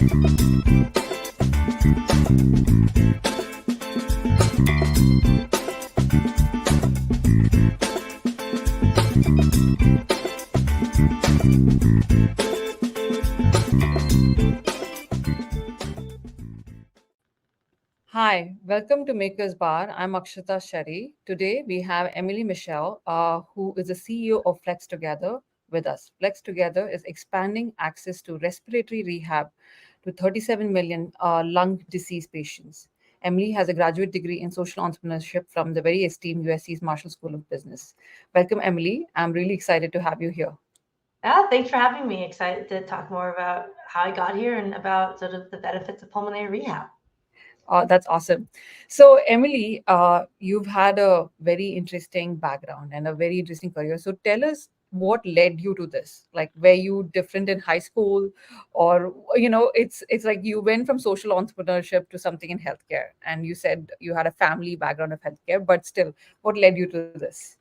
Hi, welcome to Maker's Bar. I'm Akshita Shari. Today we have Emily Mischel, who is the CEO of Flextogether, with us. Flextogether is expanding access to respiratory rehab to 37 million lung disease patients. Emily has a graduate degree in social entrepreneurship from the very esteemed USC's Marshall School of Business. Welcome, Emily. I'm really excited to have you here. Yeah, thanks for having me. Excited to talk more about how I got here and about sort of the benefits of pulmonary rehab. That's awesome. So, Emily, you've had a very interesting background and a very interesting career. So, tell us what led you to this. Like, were you different in high school, or it's like you went from social entrepreneurship to something in healthcare, and you said you had a family background of healthcare, but still, what led you to this?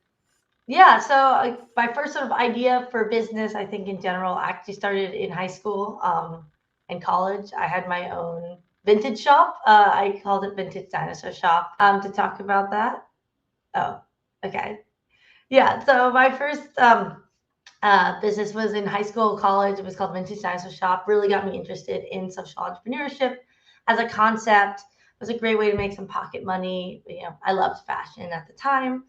Yeah, so my first sort of idea for business, I think in general, actually started in high school and college. I had my own vintage shop. I called it Vintage Dinosaur Shop to talk about that. Oh, okay. Yeah, so my first business was in high school, college. It was called Vintage Dinosaur Shop. Really got me interested in social entrepreneurship as a concept. It was a great way to make some pocket money. I loved fashion at the time.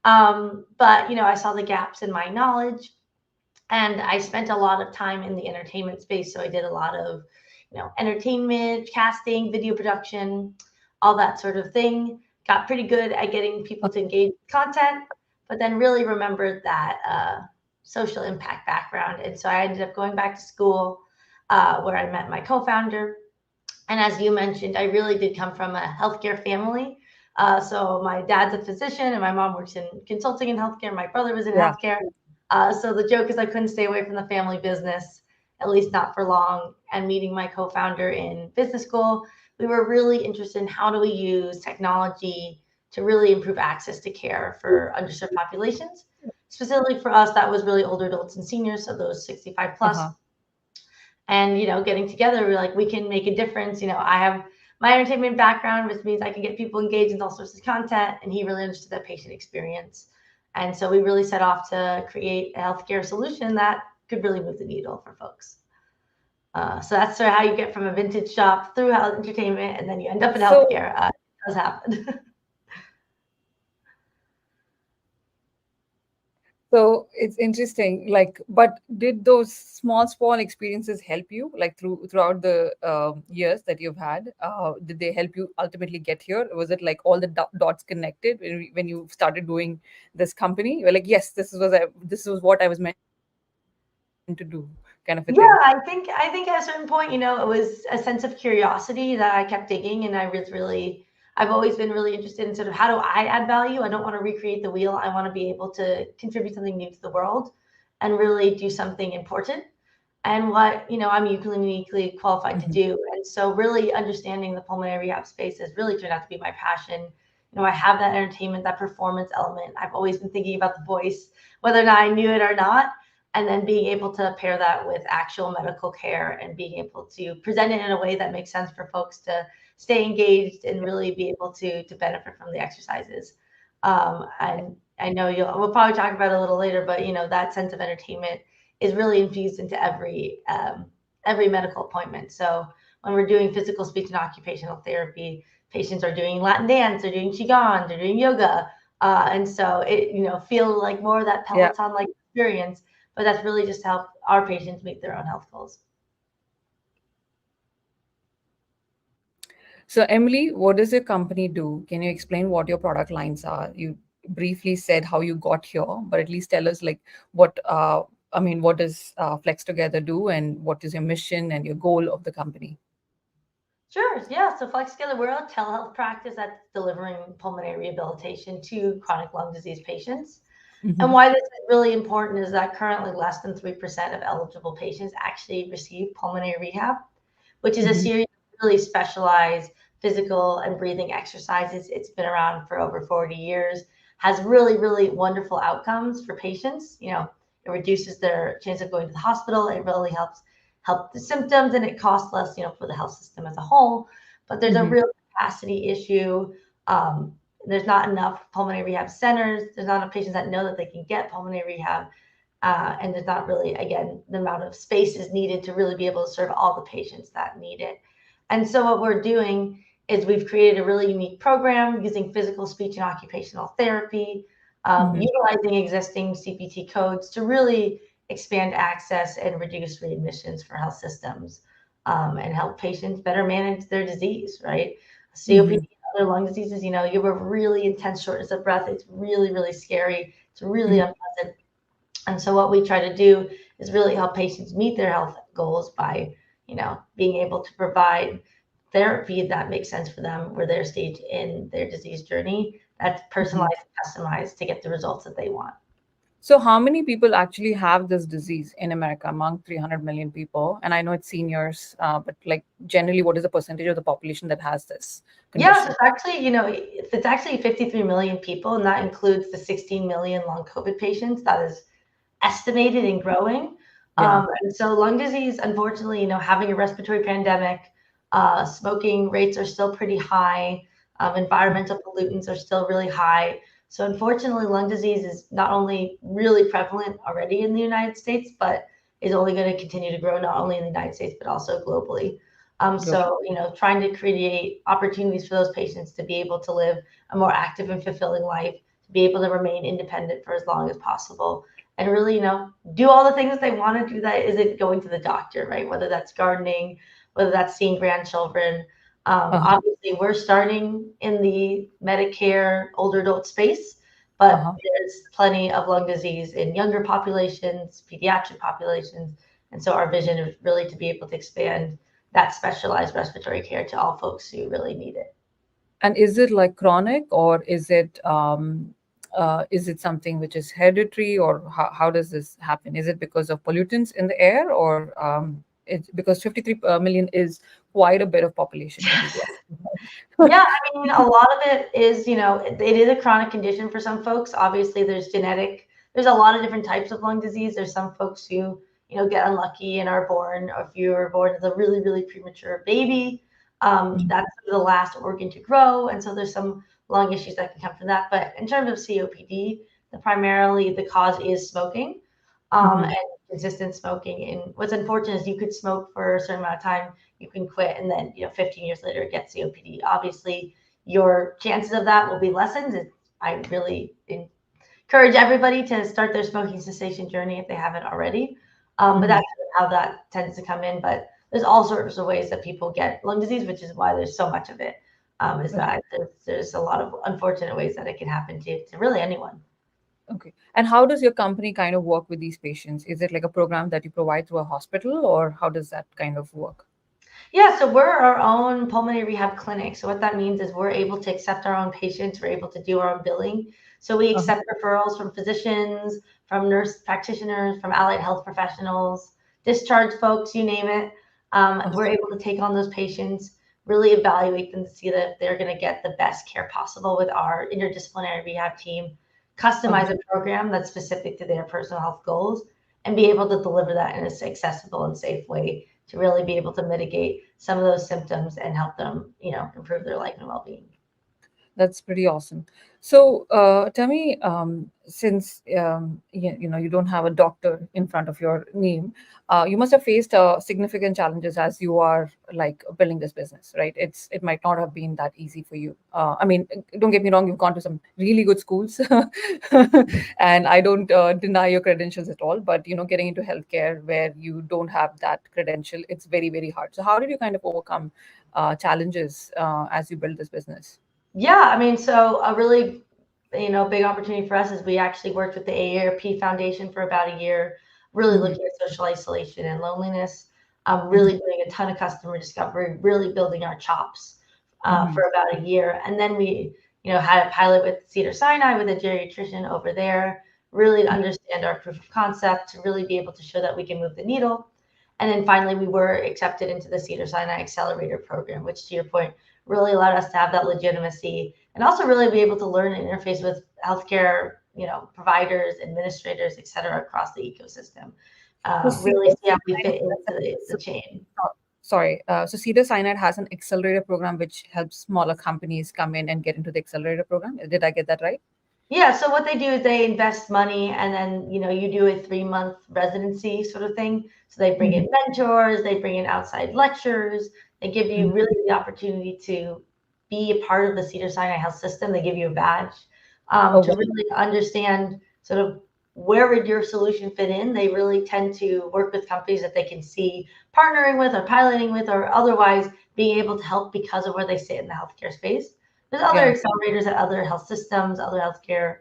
But I saw the gaps in my knowledge, and I spent a lot of time in the entertainment space. So I did a lot of, entertainment, casting, video production, all that sort of thing. Got pretty good at getting people to engage with content, but then really remembered that social impact background. And so I ended up going back to school where I met my co-founder. And as you mentioned, I really did come from a healthcare family. So my dad's a physician and my mom works in consulting in healthcare. My brother was in Yeah. healthcare. So the joke is I couldn't stay away from the family business, at least not for long. And meeting my co-founder in business school, we were really interested in how do we use technology to really improve access to care for underserved populations. Specifically for us, that was really older adults and seniors, so those 65 plus. Uh-huh. And getting together, we're like, we can make a difference. I have my entertainment background, which means I can get people engaged in all sorts of content, and he really understood that patient experience. And so we really set off to create a healthcare solution that could really move the needle for folks. So that's sort of how you get from a vintage shop through health entertainment, and then you end up in So, healthcare. It does happen. So it's interesting, like, but did those small experiences help you, like throughout the years that you've had? Did they help you ultimately get here? Was it like all the dots connected when you started doing this company? You're like, yes, this was what I was meant to do, kind of a thing. Yeah, I think at a certain point, it was a sense of curiosity that I kept digging, and I've always been really interested in sort of how do I add value. I don't want to recreate the wheel. I want to be able to contribute something new to the world and really do something important. And what I'm uniquely qualified to Mhm. do. And so really understanding the pulmonary rehab space has really turned out to be my passion. I have that entertainment, that performance element. I've always been thinking about the voice, whether or not I knew it or not, and then being able to pair that with actual medical care and being able to present it in a way that makes sense for folks to stay engaged and really be able to benefit from the exercises. And I know we'll probably talk about it a little later, but that sense of entertainment is really infused into every medical appointment. So when we're doing physical speech and occupational therapy, patients are doing Latin dance, they're doing qigong, they're doing yoga, and so it feel like more of that Yeah. Peloton like experience. But that's really just to help our patients meet their own health goals. So, Emily, what does your company do? Can you explain what your product lines are? You briefly said how you got here, but at least tell us like what what does Flex Together do, and what is your mission and your goal of the company? Sure. Yeah. So Flextogether, we're a telehealth practice that's delivering pulmonary rehabilitation to chronic lung disease patients. And Hmm. why this is really important is that currently less than 3% of eligible patients actually receive pulmonary rehab, which is a Hmm. series of really specialized physical and breathing exercises. It's been around for over 40 years, has really, really wonderful outcomes for patients. It reduces their chance of going to the hospital. It really helps help the symptoms, and it costs less, for the health system as a whole. But there's a Mm-hmm. real capacity issue. Um, there's not enough pulmonary rehab centers. There's not enough patients that know that they can get pulmonary rehab. And there's not really, again, the amount of space is needed to really be able to serve all the patients that need it. And so what we're doing is we've created a really unique program using physical, speech, and occupational therapy, Mm-hmm. utilizing existing CPT codes to really expand access and reduce readmissions for health systems, and help patients better manage their disease, right? COPD Mm-hmm. and other lung diseases, you have a really intense shortness of breath. It's really, really scary. It's really Mm-hmm. unpleasant. And so what we try to do is really help patients meet their health goals by, being able to provide therapy that makes sense for them where they're stage in their disease journey that's Mm-hmm. personalized and customized to get the results that they want. So, how many people actually have this disease in America among 300 million people? And I know it's seniors, but like generally, what is the percentage of the population that has this Yeah, so condition? it's actually, it's actually 53 million people, and that includes the 16 million long COVID patients. That is estimated and growing. Yeah. And so lung disease, unfortunately, having a respiratory pandemic, smoking rates are still pretty high. Environmental pollutants are still really high. So unfortunately, lung disease is not only really prevalent already in the United States, but is only going to continue to grow not only in the United States, but also globally. Global. So, trying to create opportunities for those patients to be able to live a more active and fulfilling life, to be able to remain independent for as long as possible, and really, do all the things they want to do that isn't going to the doctor, right? Whether that's gardening, whether that's seeing grandchildren. Uh-huh. Obviously, we're starting in the Medicare older adult space, but Uh-huh. there's plenty of lung disease in younger populations, pediatric populations. And so our vision is really to be able to expand that specialized respiratory care to all folks who really need it. And is it like chronic, or is it something which is hereditary, or how does this happen? Is it because of pollutants in the air, or it's because 53 million is quite a bit of population in the US? Yeah, I mean, a lot of it is, it is a chronic condition for some folks. Obviously, there's a lot of different types of lung disease. There's some folks who, get unlucky and are born, or if you are born as a really, really premature baby, Mhm. that's the last organ to grow. And so there's some lung issues that can come from that. But in terms of COPD, primarily the cause is smoking, and Mhm. consistent smoking. And what's unfortunate is you could smoke for a certain amount of time, you can quit, and then 15 years later get COPD. Obviously, your chances of that will be lessened. I really encourage everybody to start their smoking cessation journey if they haven't already. But Mhm. that's how that tends to come in. But there's all sorts of ways that people get lung disease, which is why there's so much of it. Is Okay. that there's a lot of unfortunate ways that it can happen to really anyone. Okay. And how does your company kind of work with these patients? Is it like a program that you provide through a hospital, or how does that kind of work? Yeah, so we're our own pulmonary rehab clinic. So what that means is we're able to accept our own patients. We're able to do our own billing. So we Uh-huh. accept referrals from physicians, from nurse practitioners, from allied health professionals, discharge folks, you name it. Uh-huh. We're able to take on those patients, really evaluate them to see that if they're going to get the best care possible with our interdisciplinary rehab team, Uh-huh. customize a program that's specific to their personal health goals, and be able to deliver that in an accessible and safe way to really be able to mitigate some of those symptoms and help them, improve their life and well-being. That's pretty awesome. So, tell me, since you don't have a doctor in front of your name, you must have faced significant challenges as you are like building this business, right? It might not have been that easy for you. I mean, don't get me wrong, you've gone to some really good schools, and I don't deny your credentials at all. But getting into healthcare where you don't have that credential, it's very, very hard. So, how did you kind of overcome challenges as you build this business? Yeah, I mean, so a really, big opportunity for us is we actually worked with the AARP Foundation for about a year, really Mhm. looking at social isolation and loneliness, really Mhm. doing a ton of customer discovery, really building our chops for Mhm. about a year. And then we, had a pilot with Cedar Sinai with a geriatrician over there, really to understand our proof of concept, to really be able to show that we can move the needle. And then finally, we were accepted into the Cedar Sinai accelerator program, which to your point, really allowed us to have that legitimacy and also really be able to learn and interface with healthcare, providers, administrators, et cetera, across the ecosystem. So really see how we cyanide fit into has the so, chain. sorry. So Cedar Cyanide has an accelerator program which helps smaller companies come in and get into the accelerator program. Did I get that right? Yeah, so what they do is they invest money and then, you do a 3-month residency sort of thing. So they bring Hmm. in mentors, they bring in outside lecturers, they give you Hmm. really the opportunity to be a part of the Cedar Sinai Health System. They give you a badge Oh, to wow. really understand sort of where would your solution fit in. They really tend to work with companies that they can see partnering with or piloting with or otherwise being able to help because of where they sit in the healthcare space. There's other Yeah. accelerators at other health systems, other healthcare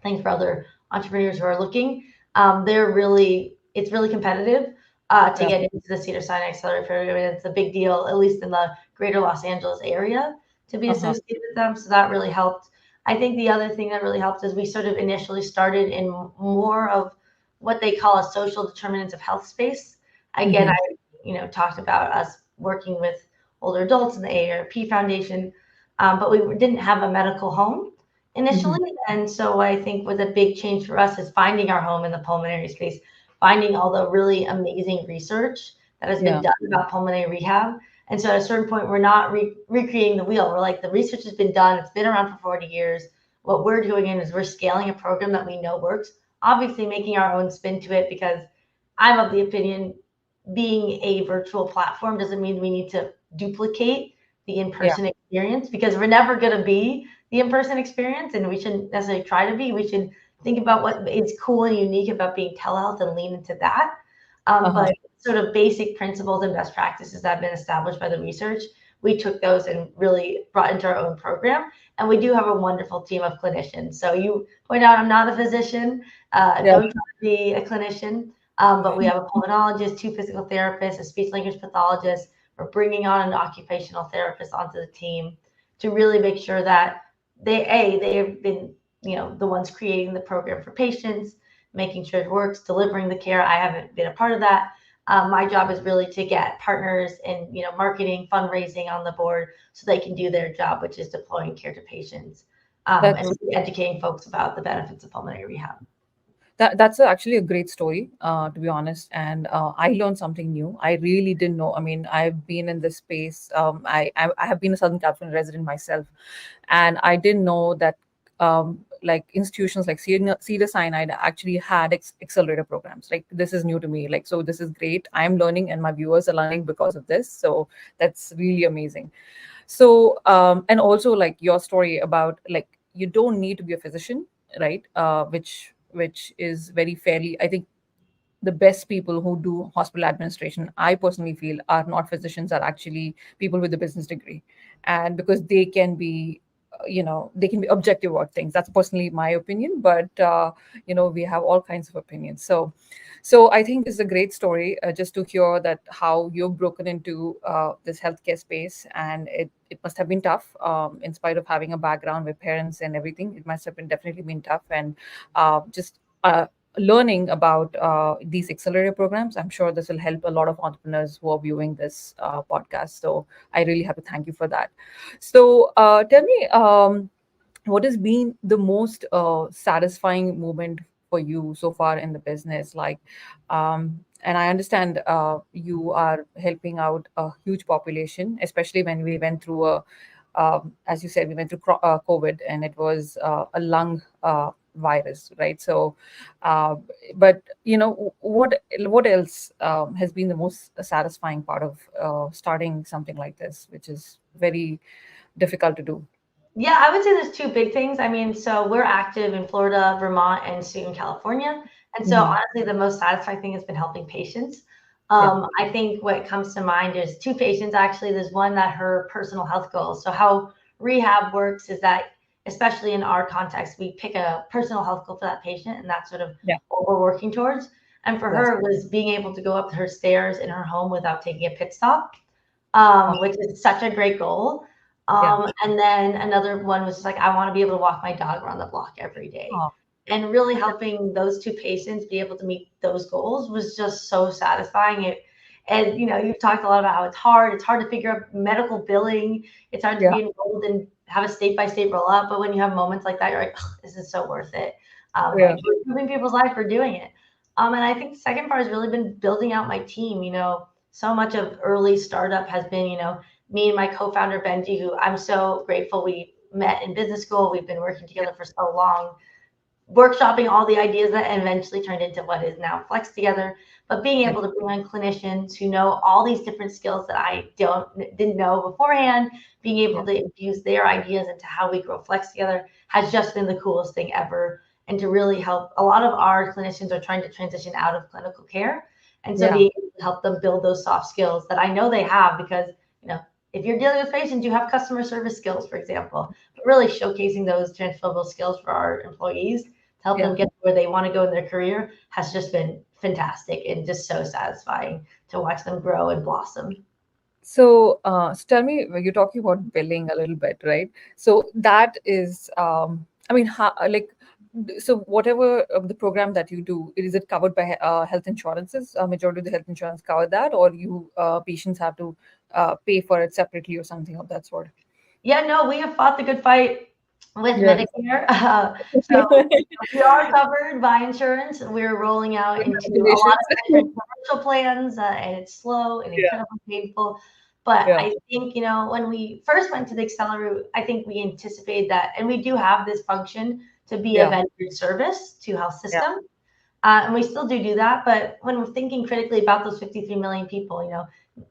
things for other entrepreneurs who are looking. It's really competitive to Yeah. get into the Cedar Sinai Accelerator program. It's a big deal, at least in the greater Los Angeles area, to be Uh-huh. associated with them. So that really helped. I think the other thing that really helped is we sort of initially started in more of what they call a social determinants of health space. Again, Hmm. talked about us working with older adults in the AARP Foundation, but we didn't have a medical home Hmm. initially. And so I think was a big change for us is finding our home in the pulmonary space, finding all the really amazing research that has been Yeah. done about pulmonary rehab. And so at a certain point, we're not recreating the wheel. We're like, the research has been done, it's been around for 40 years. What we're doing is we're scaling a program that we know works, obviously making our own spin to it because I'm of the opinion being a virtual platform doesn't mean we need to duplicate the Yeah. in-person experience because we're never going to be the in-person experience and we shouldn't necessarily try to be. We should think about what is cool and unique about being telehealth and lean into that. Uh-huh. But sort of basic principles and best practices that have been established by the research, we took those and really brought into our own program. And we do have a wonderful team of clinicians. So you point out I'm not a physician. Yeah. Don't try to be a clinician. But we have a pulmonologist, 2 physical therapists, a speech language pathologist. We're bringing on an occupational therapist onto the team to really make sure that they have been, the ones creating the program for patients, making sure it works, delivering the care. I haven't been a part of that. My job is really to get partners and marketing, fundraising on the board so they can do their job, which is deploying care to patients and That's really educating folks about the benefits of pulmonary rehab. that's actually a great story, to be honest. And I learned something new. I really didn't know. I mean, I've been in this space. I have been a Southern California resident myself, and I didn't know that like institutions like Cedar Sinai actually had accelerator programs. Like this is new to me. Like so, this is great. I'm learning, and my viewers are learning because of this. So that's really amazing. So and also like your story about like you don't need to be a physician, right? Which is very fairly, I think the best people who do hospital administration, I personally feel, are not physicians, are actually people with a business degree. And because they can be they can be objective about things. That's personally my opinion, but we have all kinds of opinions. So I think this is a great story, just to hear that how you've broken into this healthcare space, and it must have been tough, in spite of having a background with parents and everything. It must have been definitely been tough, and just learning about these accelerator programs. I'm sure this will help a lot of entrepreneurs who are viewing this podcast. So I really have to thank you for that. So tell me, what has been the most satisfying moment for you so far in the business? Like, and I understand you are helping out a huge population, especially when we went through as you said, we went through COVID, and it was a lung virus, right? So, uh, but what else has been the most satisfying part of starting something like this, which is very difficult to do? Yeah, I would say there's two big things. I mean, so we're active in Florida, Vermont, and soon California. And so Hmm. honestly, the most satisfying thing has been helping patients. Yeah. I think what comes to mind is two patients actually. There's one that her personal health goals. So how rehab works is that, especially in our context, we pick a personal health goal for that patient, and that's sort of Yeah. what we're working towards. And for Yes. her, it was being able to go up her stairs in her home without taking a pit stop, Uh, which is such a great goal. yeah. And then another one was just like, I want to be able to walk my dog around the block every day. Oh, And really helping those two patients be able to meet those goals was just so satisfying. And you've talked a lot about how it's hard. It's hard to figure out medical billing. It's hard to yeah. be enrolled and have a state by state rollout. But when you have moments like that, you're like, oh, this is so worth it. Yeah. If we're improving people's life, we're doing it. And I think the second part has really been building out my team. So much of early startup has been, me and my co-founder Benji, who I'm so grateful we met in business school. We've been working Yeah. together for so long, workshopping all the ideas that eventually turned into what is now Flextogether. But being Yeah. able to bring on clinicians who know all these different skills that I didn't know beforehand, being able Yeah. to infuse their ideas into how we grow Flextogether has just been the coolest thing ever. And to really help, a lot of our clinicians are trying to transition out of clinical care, and so Yeah. being able to help them build those soft skills that I know they have, because you know if you're dealing with patients, you have customer service skills, for example. But really showcasing those transferable skills for our employees to help them Yeah. get where they want to go in their career has just been fantastic and just so satisfying to watch them grow and blossom. So tell me, when you're talking about billing a little bit, right? So that is, I mean, so whatever the program that you do, is it covered by health insurances? Majority of the health insurance cover that, or you patients have to pay for it separately or something of that sort? Yeah, no, we have fought the good fight with Yeah. Medicare. So we are covered by insurance. We're rolling out into a lot Congratulations. of different commercial plans, and it's slow and Yeah. incredibly painful. But Yeah. I think, when we first went to the accelerator, I think we anticipated that, and we do have this function to be a Yeah. vendor service to health Yeah. system. And we still do that. But when we're thinking critically about those 53 million people,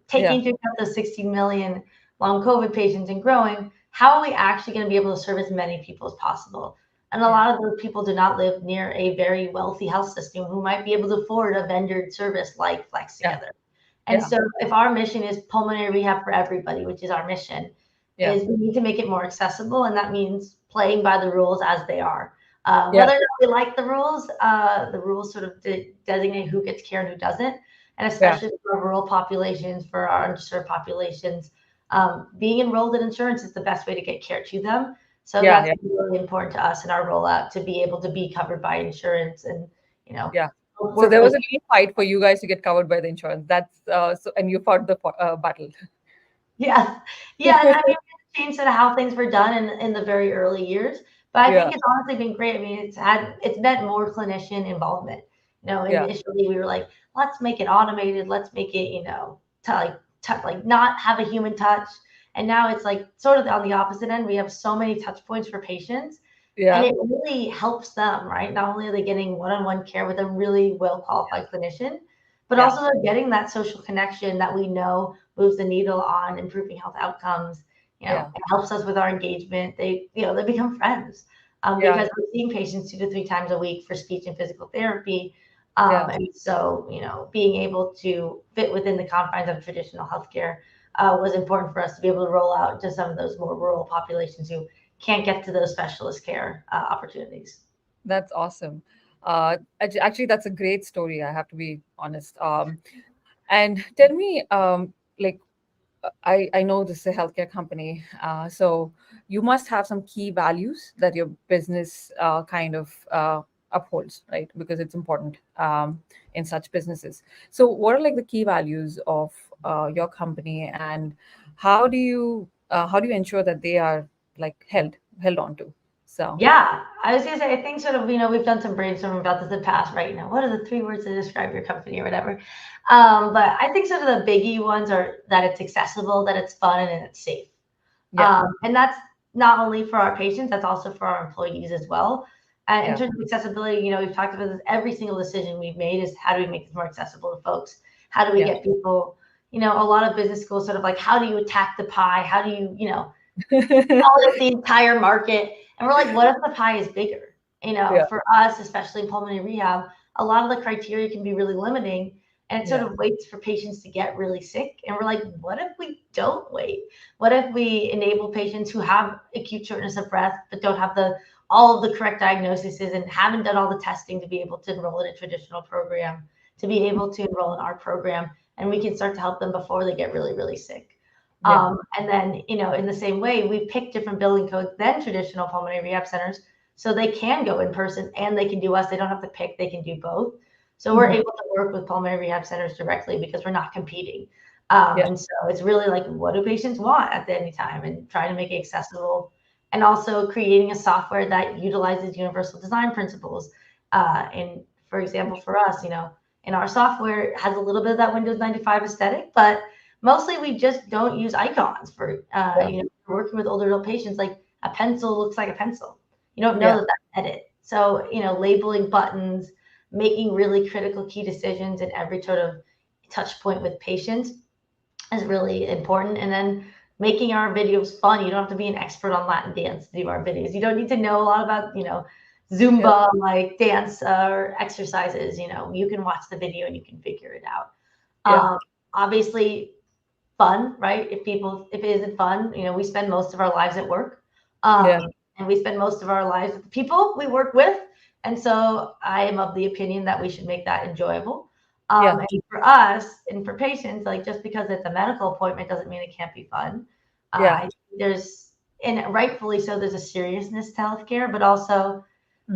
taking Yeah. into account those 16 million long COVID patients and growing, how are we actually going to be able to serve as many people as possible? And a Yeah. lot of those people do not live near a very wealthy health system who might be able to afford a vendored service like Flex Yeah. Together. And Yeah. so if our mission is pulmonary rehab for everybody, which is our mission, Yeah. is we need to make it more accessible. And that means playing by the rules as they are. Yeah. Whether or not we like the rules sort of designate who gets care and who doesn't. And Yeah. especially for our rural populations, for our underserved populations, being enrolled in insurance is the best way to get care to them. So Yeah. that's Yeah. really important to us in our rollout to be able to be covered by insurance and, you know, Yeah. So work there with. was a little fight for you guys to get covered by the insurance. That's so, and you fought the battle. Yeah, yeah, and I mean, it's changed sort of how things were done in the very early years, but I Yeah. think it's honestly been great. I mean, it's meant more clinician involvement. Yeah. Initially we were like, let's make it automated, let's make it, to like not have a human touch, and now it's like sort of on the opposite end. We have so many touch points for patients, and Yeah. it really helps them, right? Not only are they getting one-on-one care with a really well-qualified clinician, but Yeah. also they're getting that social connection that we know moves the needle on improving health outcomes. Yeah. It helps us with our engagement. They become friends, Yeah. because we're seeing patients 2 to 3 times a week for speech and physical therapy. Yeah. And so, being able to fit within the confines of traditional healthcare was important for us to be able to roll out to some of those more rural populations who can't get to those specialist care opportunities. That's awesome. Actually, that's a great story. I have to be honest. And tell me, like, I know this is a healthcare company, so you must have some key values that your business kind of upholds, right? Because it's important in such businesses. So, what are like the key values of your company, and how do you ensure that they are like held on to? So, Yeah, I was gonna say, I think sort of, we've done some brainstorming about this in the past, right? What are the 3 words to describe your company or whatever? But I think sort of the biggie ones are that it's accessible, that it's fun, and it's safe. yeah, And that's not only for our patients, that's also for our employees as well. And in yeah, terms of accessibility, we've talked about this. Every single decision we've made is how do we make this more accessible to folks? How do we yeah. get people? A lot of business schools sort of like, how do you attack the pie? How do you, consolidate the entire market? And we're like, what if the pie is bigger? Yeah, For us, especially in pulmonary rehab, a lot of the criteria can be really limiting, and it sort yeah, of waits for patients to get really sick. And we're like, what if we don't wait? What if we enable patients who have acute shortness of breath but don't have all of the correct diagnoses and haven't done all the testing to be able to enroll in a traditional program, to be able to enroll in our program, and we can start to help them before they get really, really sick. yeah, And then, in the same way, we pick different billing codes than traditional pulmonary rehab centers, so they can go in person and they can do us. They don't have to pick; they can do both. So we're mhm, able to work with pulmonary rehab centers directly because we're not competing. yeah, And so it's really like, what do patients want at any time, and trying to make it accessible, and also creating a software that utilizes universal design principles, and for example, for us, in our software, it has a little bit of that Windows 95 aesthetic, but mostly we just don't use icons for, Yeah. we're working with older adult patients. Like a pencil looks like a pencil. You don't know Yeah. that that's edit. So, labeling buttons, making really critical key decisions in every sort of touch point with patients is really important. And then making our videos fun. You don't have to be an expert on Latin dance to do our videos. You don't need to know a lot about, Yeah. Zumba, like dance or exercises. You can watch the video and you can figure it out. Yeah. Obviously, fun, right? If it isn't fun, we spend most of our lives at work, Yeah. and we spend most of our lives with the people we work with. And so I am of the opinion that we should make that enjoyable. Yeah. And for us and for patients, like just because it's a medical appointment doesn't mean it can't be fun. Yeah. I think and rightfully so, there's a seriousness to healthcare, but also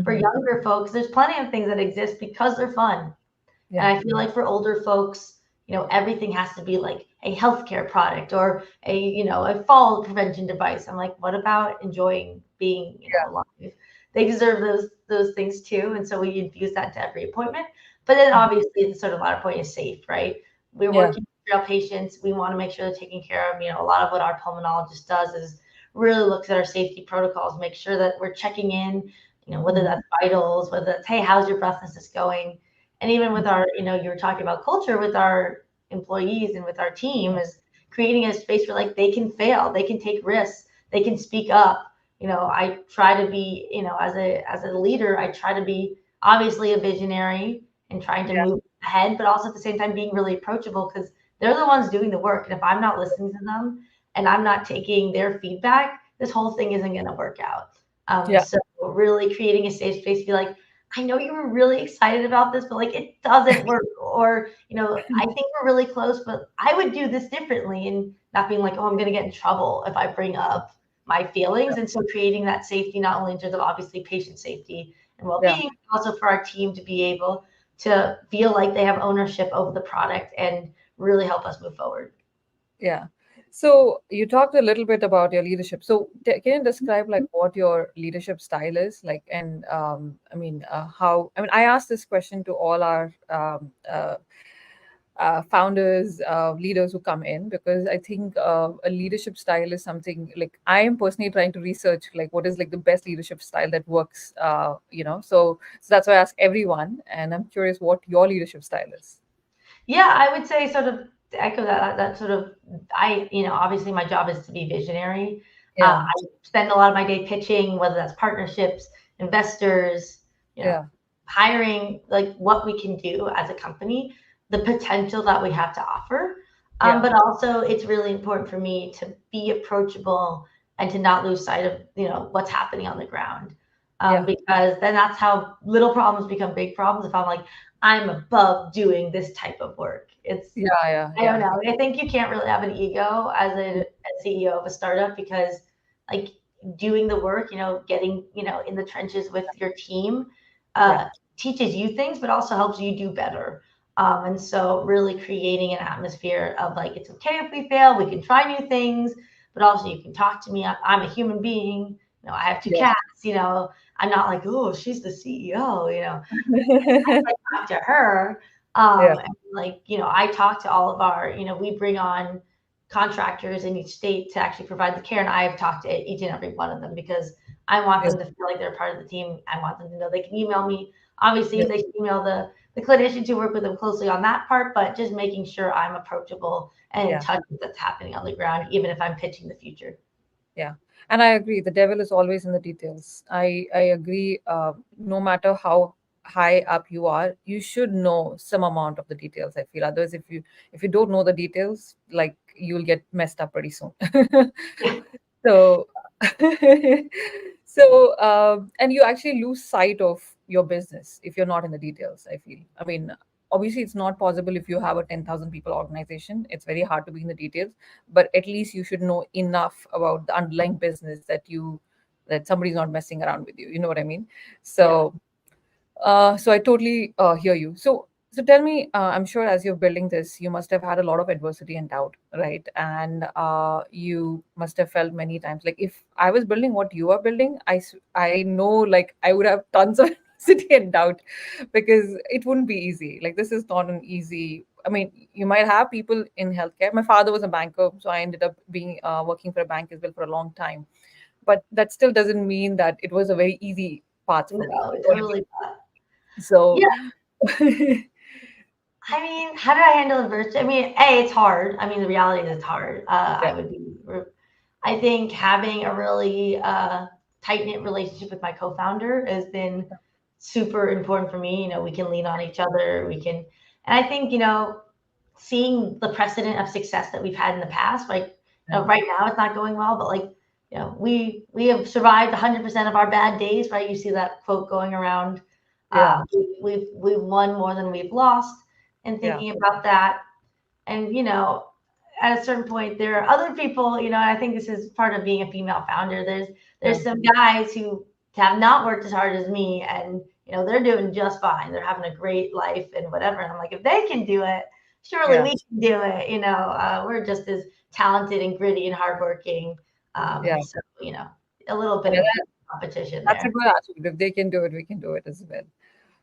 for Hmm. younger folks, there's plenty of things that exist because they're fun. And Yeah. I feel like for older folks, everything has to be like a healthcare product or a fall prevention device. I'm like, what about enjoying being, Yeah. alive? They deserve those things too. And so we infuse that to every appointment. But then Mhm. obviously the sort of latter point is safe, right? We're Yeah. working with real patients. We want to make sure they're taken care of. A lot of what our pulmonologist does is really looks at our safety protocols, make sure that we're checking in, whether Mhm. that's vitals, whether that's, hey, how's your breathlessness going? And even with our, you were talking about culture with our employees and with our team is creating a space where like they can fail, they can take risks, they can speak up. I try to be, as a leader, I try to be obviously a visionary and trying to Yeah. move ahead, but also at the same time being really approachable because they're the ones doing the work. And if I'm not listening to them and I'm not taking their feedback, this whole thing isn't going to work out. Yeah. So really creating a safe space to be like, I know you were really excited about this, but like it doesn't work. Or, I think we're really close, but I would do this differently, and not being like, oh, I'm going to get in trouble if I bring up my feelings. And so creating that safety, not only in terms of obviously patient safety and well Yeah. being, but also for our team to be able to feel like they have ownership over the product and really help us move forward. Yeah. So you talked a little bit about your leadership. So can you describe like what your leadership style is like, and I mean, how? I mean, I asked this question to all our founders, leaders who come in, because I think a leadership style is something like I am personally trying to research like what is like the best leadership style that works. So that's why I ask everyone, and I'm curious what your leadership style is. Yeah, I would say sort of to echo that sort of obviously my job is to be visionary. Yeah. I spend a lot of my day pitching, whether that's partnerships, investors, you know, Yeah. hiring, like what we can do as a company, the potential that we have to offer. Yeah. But also it's really important for me to be approachable and to not lose sight of, what's happening on the ground. Yeah. Because then that's how little problems become big problems. If I'm like, I'm above doing this type of work. Yeah. Yeah. I don't Yeah. know. I think you can't really have an ego as a CEO of a startup because, like, doing the work, getting, in the trenches with your team, Yeah. uh, teaches you things, but also helps you do better. And so, really creating an atmosphere of like, it's okay if we fail, we can try new things, but also you can talk to me. I'm a human being. I have two Yeah. cats. I'm not like, oh, she's the CEO. Yeah. Talk to her. Yeah. And like, I talk to all of our, we bring on contractors in each state to actually provide the care. And I've talked to each and every one of them because I want Yeah. them to feel like they're part of the team. I want them to know they can email me. Obviously, Yeah. they can email the clinicians who work with them closely on that part, but just making sure I'm approachable and in Yeah. touch with what's happening on the ground, even if I'm pitching the future. Yeah. And I agree. The devil is always in the details. I agree. No matter how high up you are, you should know some amount of the details. I feel. Otherwise, if you don't know the details, like you'll get messed up pretty soon. Yeah. So, and you actually lose sight of your business if you're not in the details. I feel. I mean, obviously, it's not possible if you have a 10,000 people organization. It's very hard to be in the details, but at least you should know enough about the underlying business that somebody's not messing around with you. You know what I mean? Yeah. So I totally hear you. So tell me, I'm sure as you're building this, you must have had a lot of adversity and doubt, right? And you must have felt many times like if I was building what you are building, I know like I would have tons of curiosity and doubt, because it wouldn't be easy. Like, this is not an easy. I mean, you might have people in healthcare. My father was a banker, so I ended up being working for a bank as well for a long time. But that still doesn't mean that it was a very easy path for me. No, You know what I totally not. mean? So, Yeah, I mean, how do I handle adversity? I mean, A, it's hard. I mean, the reality is it's hard. yeah, I think having a really tight knit relationship with my co founder has been super important for me. You know, we can lean on each other. And I think, seeing the precedent of success that we've had in the past, like, yeah, right now it's not going well, but like, we have survived 100% of our bad days, right? You see that quote going around. yeah, We've won more than we've lost, and yeah, thinking about that, and at a certain point there are other people, and I think this is part of being a female founder. yeah, There's some guys who have not worked as hard as me, and they're doing just fine. They're having a great life and whatever, and I'm like, if they can do it, surely yeah, we can do it. We're just as talented and gritty and hardworking. yeah. So a little bit Yeah, of competition that's a there. good attitude. If they can do it, we can do it as well.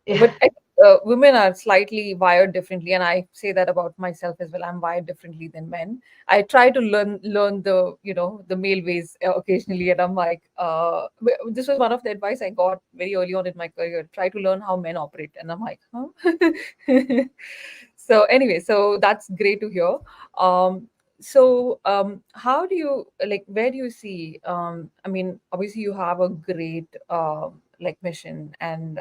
Yeah. But women are slightly wired differently, and I say that about myself as well. I'm wired differently than men. I try to learn the the male ways occasionally, and I'm like, this was one of the advice I got very early on in my career. Try to learn how men operate, and I'm like, huh. So anyway, so that's great to hear. How do you like? Where do you see? I mean, obviously, you have a great like mission, and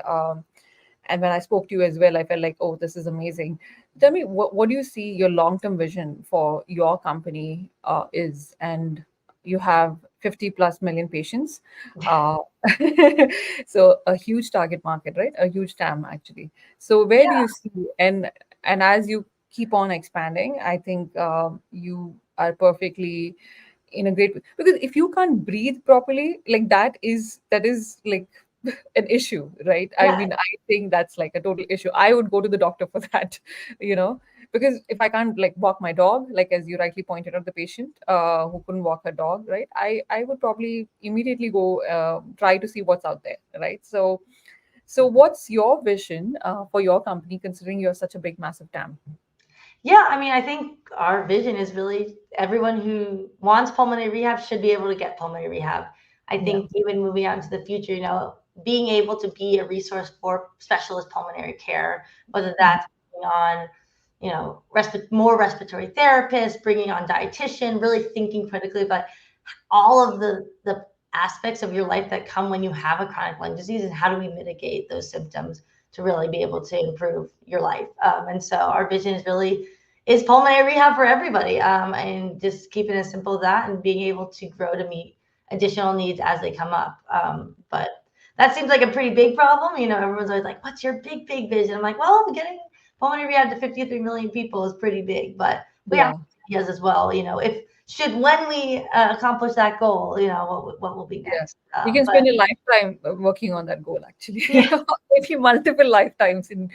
when I spoke to you as well, I felt like, oh, this is amazing. Tell me, what do you see your long term vision for your company is? And you have 50 plus million patients. Uh, so a huge target market, right? A huge TAM, actually. So where do Yeah. you see, and as you keep on expanding, I think you are perfectly in a great, because if you can't breathe properly, like that is like an issue, right? I Yeah. mean, I think that's like a total issue. I would go to the doctor for that, you know, because if I can't like walk my dog, like as you rightly pointed out, the patient who couldn't walk her dog, right? I would probably immediately go try to see what's out there, right? So what's your vision for your company, considering you're such a big, massive TAM? Yeah, I mean, I think our vision is really everyone who wants pulmonary rehab should be able to get pulmonary rehab. I Yeah. think even moving out into the future, being able to be a resource for specialist pulmonary care, whether Mhm. that's bringing on, more respiratory therapists, bringing on dietitian, really thinking critically about all of the aspects of your life that come when you have a chronic lung disease, and how do we mitigate those symptoms to really be able to improve your life. And so our vision is pulmonary rehab for everybody, and just keeping it as simple as that, and being able to grow to meet additional needs as they come up. But that seems like a pretty big problem. Everyone's always like, what's your big vision? I'm like, well, getting pulmonary rehab to 53 million people is pretty big, but we have Yeah. ideas as well. If should when we accomplish that goal, what will be Yeah. next. You can But spend a lifetime working on that goal, actually. yeah, Maybe multiple lifetimes in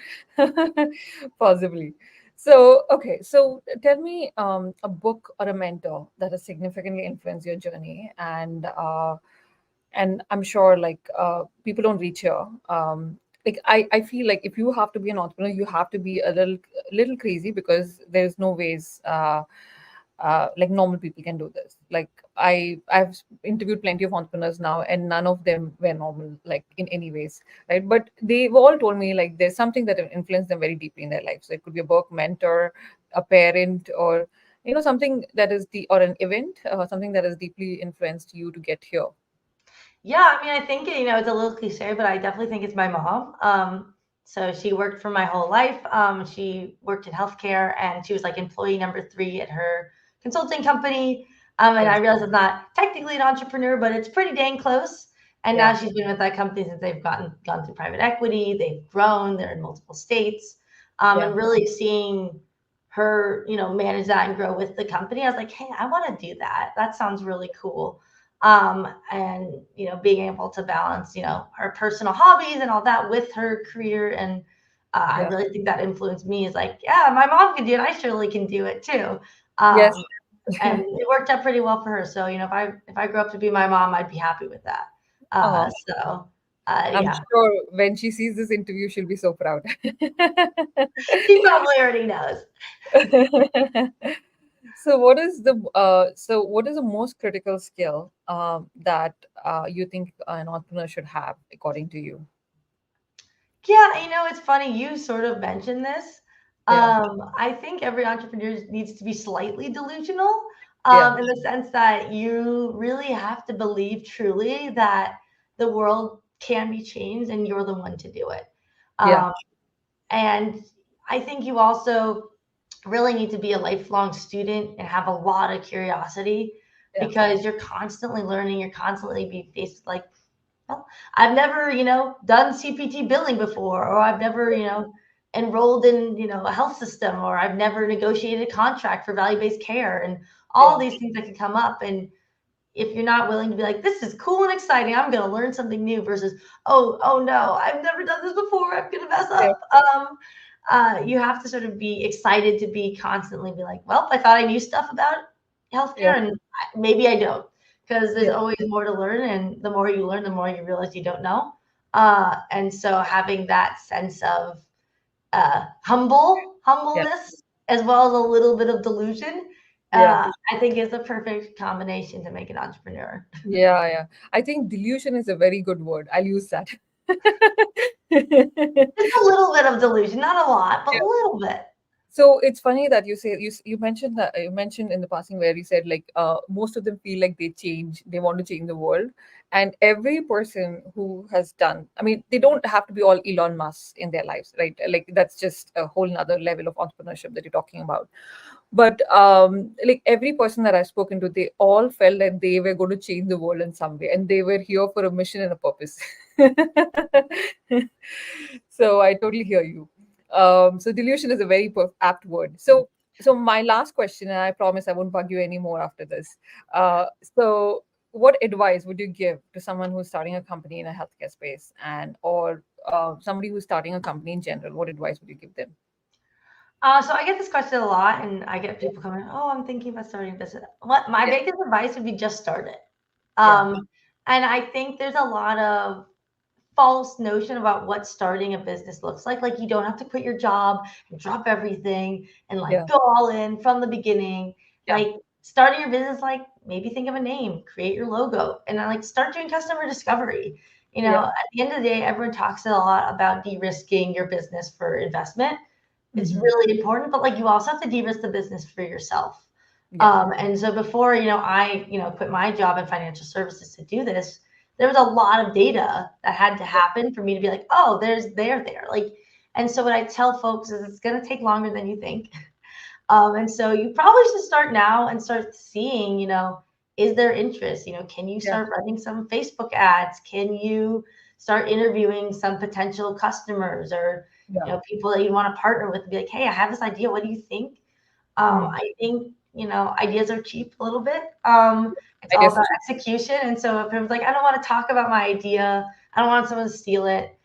possibly. So, okay. So tell me a book or a mentor that has significantly influenced your journey, and I'm sure like people don't reach here. Like I feel like if you have to be an entrepreneur, you have to be a little crazy, because there's no ways like normal people can do this. Like I've interviewed plenty of entrepreneurs now, and none of them were normal, like in any ways, right? But they've all told me like there's something that influenced them very deeply in their life. So it could be a book, mentor, a parent, or something that is the or an event, something that has deeply influenced you to get here. yeah. I mean, I think it's a little cliche, but I definitely think it's my mom. So she worked for my whole life. She worked in healthcare, and she was like employee number three at her consulting company. And Yeah, I realized I'm not technically an entrepreneur, but it's pretty dang close. And now yeah, she's been with that company since they've gone through private equity. They've grown. They're in multiple states, yeah, and really seeing her, manage that and grow with the company. I was like, hey, I want to do that. That sounds really cool. And being able to balance her personal hobbies and all that with her career, and I yeah. really think that influenced me. Is like, yeah, my mom can do it, I surely can do it too. Yes. And it worked out pretty well for her. So if I grow up to be my mom, I'd be happy with that. Oh, So I'm Yeah, sure when she sees this interview, she'll be so proud. she probably already knows. So what is the most critical skill that you think an entrepreneur should have, according to you? Yeah, it's funny. You sort of mentioned this. Yeah, I think every entrepreneur needs to be slightly delusional, yeah, in the sense that you really have to believe truly that the world can be changed and you're the one to do it. yeah, Um, and I think you also really need to be a lifelong student and have a lot of curiosity yeah, because you're constantly learning, you're constantly being faced with like, well, I've never, done CPT billing before, or I've never, enrolled in, a health system, or I've never negotiated a contract for value-based care, and all yeah, these things that can come up. And if you're not willing to be like, this is cool and exciting, I'm going to learn something new versus, oh no, I've never done this before, I'm going to mess yeah, up. You have to sort of be excited to be constantly be like, well, I thought I knew stuff about yeah, healthcare and maybe I don't, because there's yeah, always more to learn. And the more you learn, the more you realize you don't know. And so having that sense of yeah, humbleness, as well as a little bit of delusion, yeah, I think is the perfect combination to make an entrepreneur. yeah, yeah. I think delusion is a very good word. I'll use that. Just a little bit of delusion, not a lot, but a little bit. So it's funny that you say you mentioned that you mentioned in the passing where you said like most of them feel like they want to change the world, and every person who has done, I mean, they don't have to be all Elon Musk in their lives, right? Like that's just a whole nother level of entrepreneurship that you're talking about. But like every person that I've spoken to, they all felt that they were going to change the world in some way, and they were here for a mission and a purpose. So I totally hear you. So delusion is a very apt word. So my last question, and I promise I won't bug you anymore after this. So what advice would you give to someone who's starting a company in a healthcare space, and or somebody who's starting a company in general? What advice would you give them? So I get this question a lot, and I get people coming, "Oh, I'm thinking about starting a business." What my Yeah, biggest advice would be just start it. yeah, And I think there's a lot of false notion about what starting a business looks like. Like you don't have to quit your job and drop everything and like yeah, go all in from the beginning. yeah, Like starting your business, like maybe think of a name, create your logo, and then like start doing customer discovery. yeah. At the end of the day, everyone talks a lot about de-risking your business for investment. It's Hmm. really important, but like you also have to de-risk the business for yourself. Yeah, And so before, I, quit my job in financial services to do this, there was a lot of data that had to yeah, happen for me to be like, oh, they're there. Like, and so what I tell folks is it's going to take longer than you think. And so you probably should start now and start seeing, is there interest? Can you yeah, start running some Facebook ads? Can you start interviewing some potential customers or, yeah. people that you want to partner with and be like, hey, I have this idea. What do you think? Mm. I think, ideas are cheap a little bit. It's all Ideas are about cheap. execution. And so if it was like, I don't want to talk about my idea, I don't want someone to steal it.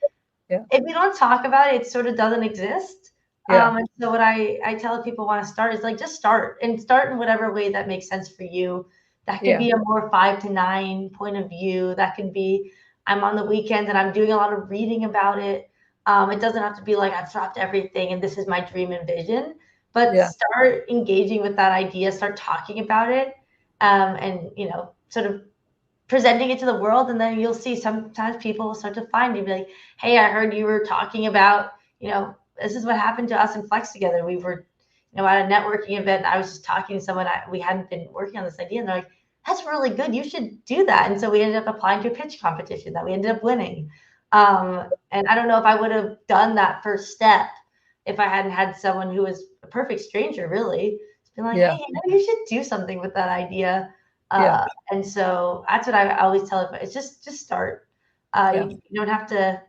Yeah, If you don't talk about it, it sort of doesn't exist. yeah, And so what I tell people want to start is like just start and start in whatever way that makes sense for you. That could yeah, be a more 5 to 9 point of view. That could be I'm on the weekends and I'm doing a lot of reading about it. It doesn't have to be like I've dropped everything and this is my dream and vision, but yeah, start engaging with that idea, start talking about it, and sort of presenting it to the world, and then you'll see sometimes people will start to find you, be like, hey, I heard you were talking about, this is what happened to us in Flextogether. We were, at a networking event. I was just talking to someone. We hadn't been working on this idea, and they're like, that's really good. You should do that. And so we ended up applying to a pitch competition that we ended up winning. And I don't know if I would have done that first step if I hadn't had someone who was a perfect stranger, really, just been like, yeah, hey, you should do something with that idea. yeah, And so that's what I always tell everybody. It's just start. yeah. You don't have to,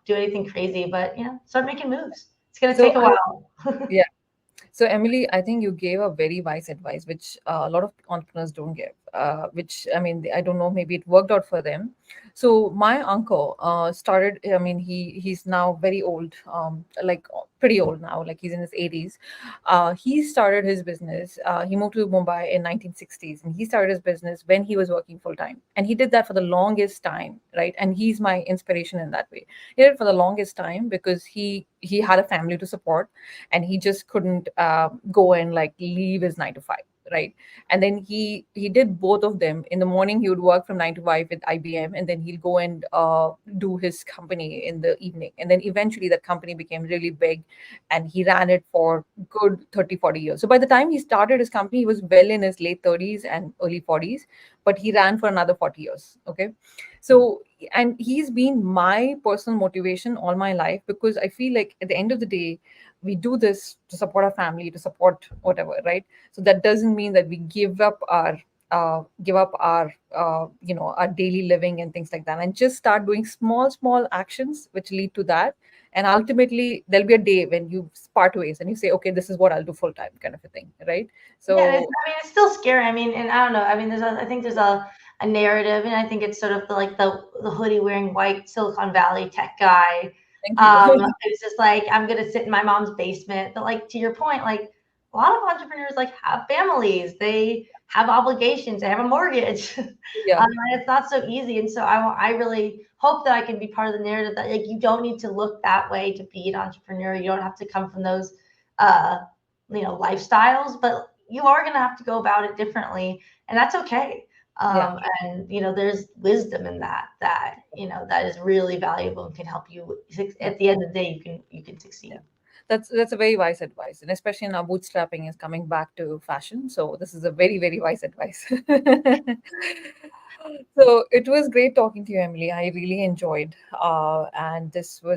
do anything crazy, but start making moves. It's gonna So take a while. yeah. So Emily, I think you gave a very wise advice, which a lot of entrepreneurs don't give. Which I mean, I don't know, maybe it worked out for them. So my uncle started. I mean, he's now very old, like pretty old now, like he's in his 80s. He started his business. He moved to Mumbai in 1960s, and he started his business when he was working full time. And he did that for the longest time, right? And he's my inspiration in that way. He did it for the longest time because he had a family to support, and he just couldn't go and like leave his 9 to 5, right? And then he did both of them. In the morning he would work from 9 to 5 with IBM, and then he'll go and do his company in the evening. And then eventually that company became really big, and he ran it for good 30, 40 years. So by the time he started his company, he was well in his late 30s and early 40s, but he ran for another 40 years. Okay. So, and he's been my personal motivation all my life, because I feel like at the end of the day, we do this to support our family, to support whatever, right? So that doesn't mean that we give up our our daily living and things like that, and just start doing small actions which lead to that. And ultimately there'll be a day when you part ways and you say, okay, this is what I'll do full time, kind of a thing, right? Yeah, and So I mean, it's still scary. I mean, and I don't know. I mean, I think there's a narrative, and I think it's sort of the hoodie wearing white Silicon Valley tech guy. thank you. It's just like I'm gonna sit in my mom's basement. But like to your point, like a lot of entrepreneurs like have families, they have obligations, they have a mortgage. Yeah, And it's not so easy. And so I really hope that I can be part of the narrative that like you don't need to look that way to be an entrepreneur. You don't have to come from those uh, lifestyles, but you are going to have to go about it differently, and that's okay. yeah, And there's wisdom in that that is really valuable and can help you yeah. at the end of the day. You can Yeah. succeed. That's a very wise advice. And especially now bootstrapping is coming back to fashion. So this is a very, very wise advice. So it was great talking to you, Emily. I really enjoyed. And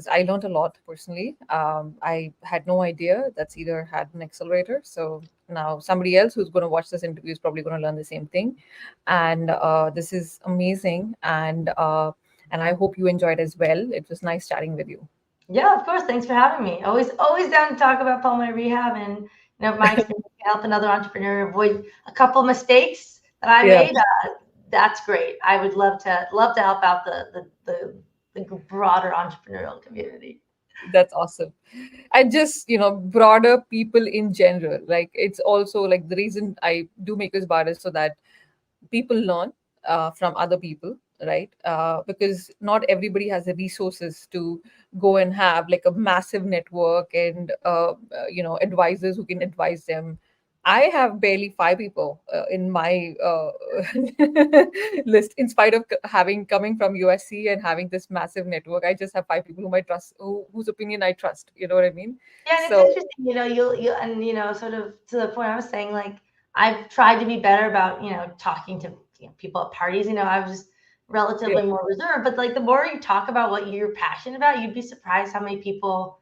I learned a lot personally. I had no idea that's either had an accelerator. So now somebody else who's going to watch this interview is probably going to learn the same thing. And this is amazing. And I hope you enjoyed as well. It was nice chatting with you. Yeah, of course. Thanks for having me. Always down to talk about pulmonary rehab and my experience to help another entrepreneur avoid a couple mistakes that I Yeah. made. That's great. I would love to help out the broader entrepreneurial community. That's awesome. And just, broader people in general. Like, it's also like the reason I do Makers Bar is so that people learn from other people, right? Because not everybody has the resources to go and have like a massive network and advisors who can advise them. I have barely 5 people in my list. In spite of having coming from USC and having this massive network, I just have 5 people whom I trust, whose opinion I trust. You know what I mean? Yeah, and it's So interesting, you and sort of to the point I was saying, like I've tried to be better about, talking to people at parties. I was yeah, relatively more reserved, but like the more you talk about what you're passionate about, you'd be surprised how many people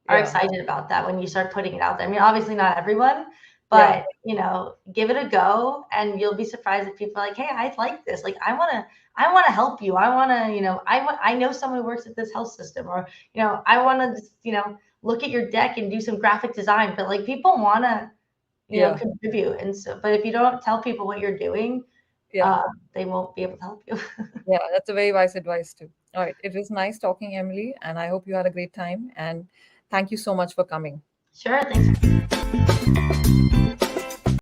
are yeah, excited about that when you start putting it out there. I mean, obviously not everyone, yeah, but give it a go and you'll be surprised if people are like, "Hey, I like this. Like I want to help you. I want to, I know someone who works at this health system or, I want to just, look at your deck and do some graphic design." But like people want to, yeah, contribute. And so, but if you don't tell people what you're doing, yeah. they won't be able to help you. Yeah, that's a very wise advice too. All right. It was nice talking, Emily, and I hope you had a great time. And thank you so much for coming. Sure. Thanks.